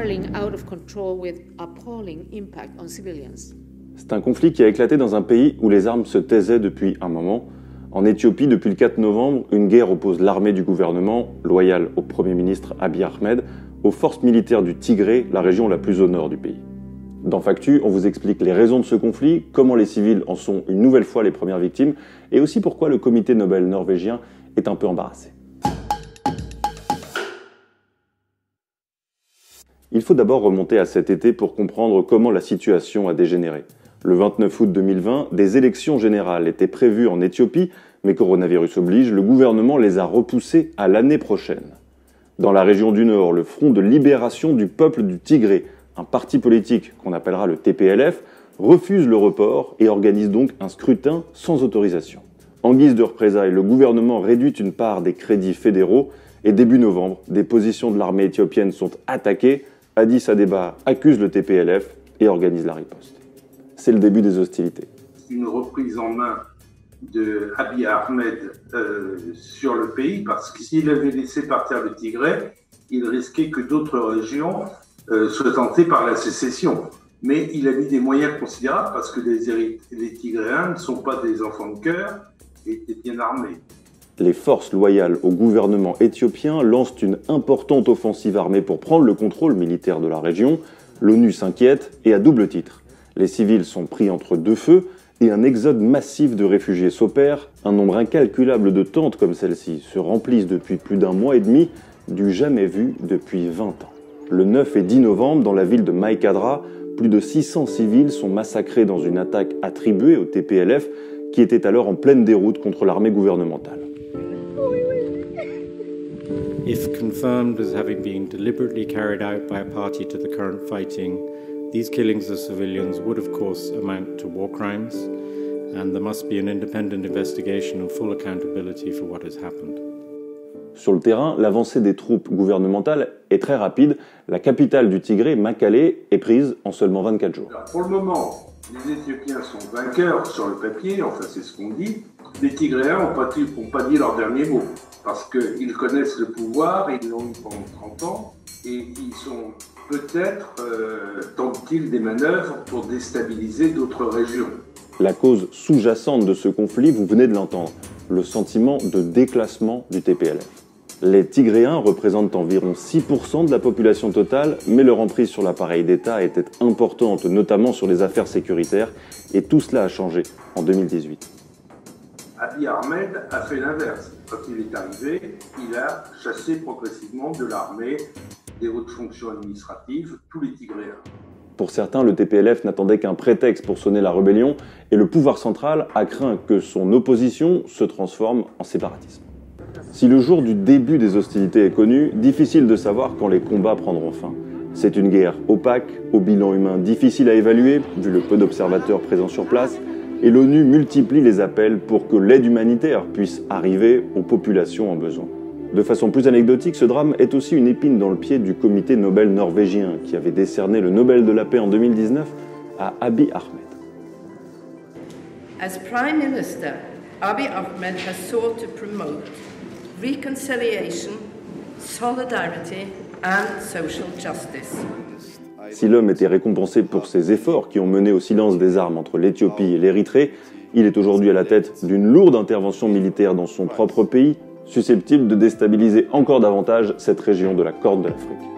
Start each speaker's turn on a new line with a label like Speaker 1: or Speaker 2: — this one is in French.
Speaker 1: spiraling out of control with appalling impact on civilians.
Speaker 2: C'est un conflit qui a éclaté dans un pays où les armes se taisaient depuis un moment. En Éthiopie, depuis le 4 novembre, une guerre oppose l'armée du gouvernement, loyale au Premier ministre Abiy Ahmed, aux forces militaires du Tigré, la région la plus au nord du pays. Dans Factu, on vous explique les raisons de ce conflit, comment les civils en sont une nouvelle fois les premières victimes, et aussi pourquoi le comité Nobel norvégien est un peu embarrassé. Il faut d'abord remonter à cet été pour comprendre comment la situation a dégénéré. Le 29 août 2020, des élections générales étaient prévues en Éthiopie, mais coronavirus oblige, le gouvernement les a repoussées à l'année prochaine. Dans la région du Nord, le Front de libération du peuple du Tigré, un parti politique qu'on appellera le TPLF, refuse le report et organise donc un scrutin sans autorisation. En guise de représailles, le gouvernement réduit une part des crédits fédéraux et début novembre, des positions de l'armée éthiopienne sont attaquées. Addis Abeba accuse le TPLF et organise la riposte. C'est le début des hostilités.
Speaker 3: Une reprise en main de Abiy Ahmed sur le pays, parce que s'il avait laissé partir le Tigré, il risquait que d'autres régions soient tentées par la sécession. Mais il a mis des moyens considérables parce que les Tigréens ne sont pas des enfants de cœur et étaient bien armés.
Speaker 2: Les forces loyales au gouvernement éthiopien lancent une importante offensive armée pour prendre le contrôle militaire de la région. L'ONU s'inquiète et à double titre. Les civils sont pris entre deux feux et un exode massif de réfugiés s'opère. Un nombre incalculable de tentes comme celle-ci se remplissent depuis plus d'un mois et demi, du jamais vu depuis 20 ans. Le 9 et 10 novembre, dans la ville de Maïkadra, plus de 600 civils sont massacrés dans une attaque attribuée au TPLF qui était alors en pleine déroute contre l'armée gouvernementale.
Speaker 4: If confirmed as having been deliberately carried out by a party to the current fighting, these killings of civilians would of course amount to war crimes, and there must be an independent investigation and full accountability for what has happened.
Speaker 2: Sur le terrain, l'avancée des troupes gouvernementales est très rapide. La capitale du Tigré, Mekelle, est prise en seulement 24 jours.
Speaker 3: Alors, pour le moment, les Éthiopiens sont vainqueurs sur le papier, enfin c'est ce qu'on dit. Les Tigréens n'ont pas dit leur dernier mot, parce qu'ils connaissent le pouvoir, ils l'ont eu pendant 30 ans, et ils sont peut-être, tentent-ils des manœuvres pour déstabiliser d'autres régions.
Speaker 2: La cause sous-jacente de ce conflit, vous venez de l'entendre, le sentiment de déclassement du TPLF. Les Tigréens représentent environ 6% de la population totale, mais leur emprise sur l'appareil d'État était importante, notamment sur les affaires sécuritaires, et tout cela a changé en 2018.
Speaker 3: Abiy Ahmed a fait l'inverse. Quand il est arrivé, il a chassé progressivement de l'armée, des hautes fonctions administratives, tous les Tigréens.
Speaker 2: Pour certains, le TPLF n'attendait qu'un prétexte pour sonner la rébellion, et le pouvoir central a craint que son opposition se transforme en séparatisme. Si le jour du début des hostilités est connu, difficile de savoir quand les combats prendront fin. C'est une guerre opaque, au bilan humain difficile à évaluer, vu le peu d'observateurs présents sur place, et l'ONU multiplie les appels pour que l'aide humanitaire puisse arriver aux populations en besoin. De façon plus anecdotique, ce drame est aussi une épine dans le pied du comité Nobel norvégien qui avait décerné le Nobel de la paix en 2019 à Abiy Ahmed.
Speaker 5: As Prime Minister, Abiy Ahmed has sought to promote reconciliation, solidarity and social justice.
Speaker 2: Si l'homme était récompensé pour ses efforts qui ont mené au silence des armes entre l'Éthiopie et l'Érythrée, il est aujourd'hui à la tête d'une lourde intervention militaire dans son propre pays, susceptible de déstabiliser encore davantage cette région de la Corne de l'Afrique.